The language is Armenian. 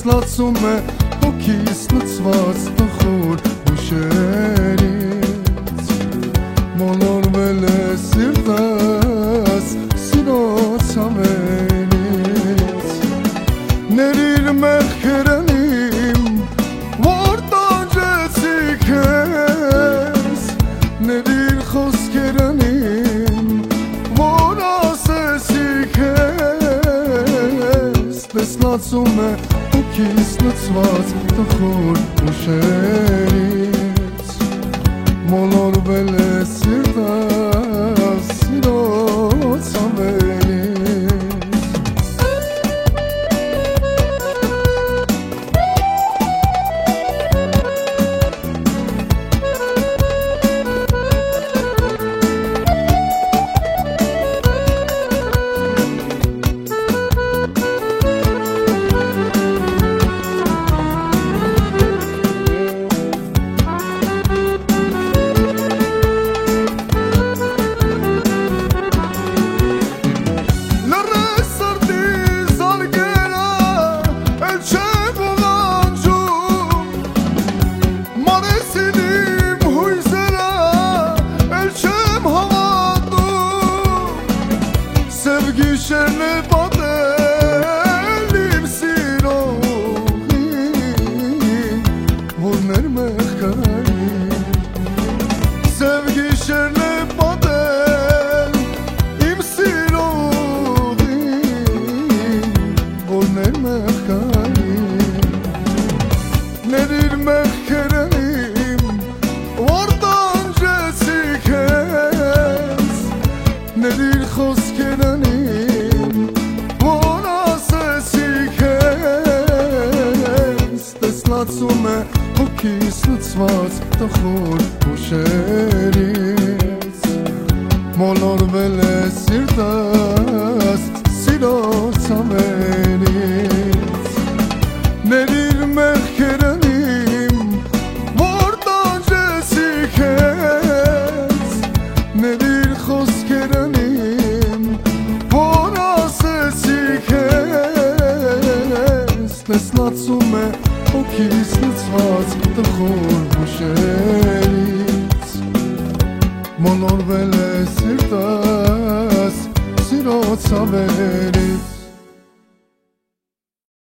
Լացում է հոգիս լցված տխուր հուշերից Մոլորվել է սիրտս սիրոց ամենից Ներիր մեղքերն իմ, որ տանջեցի քեզ Ներիր խոսքերն իմ, որ ասեցի քեզ Տեսնացում է հոգիս լցված տխուր հուշերից Մոլորվել է սիրտս սիրոց ամենից Գիշերն է պատել իմ սիրողին, որներ մեղքային Սև գիշերն է պատել իմ սիրողին, որներ մեղքային Ներիր մեղքերն իմ, որ տանջեցի քեզ Ներիր խոսքերն իմ Լացում է հոգիս լցված տխուր հուշերից Մոլորվել է սիրտս սիրոց ամենից Ներիր մեղքերն իմ, որ տանջեցի քեզ Ներիր խոսքերն իմ, որ ասեցի քեզ Տեսնացում է հոգիս լցված տխուր հուշերից Մոլորվել է սիրտս սիրոց ամենից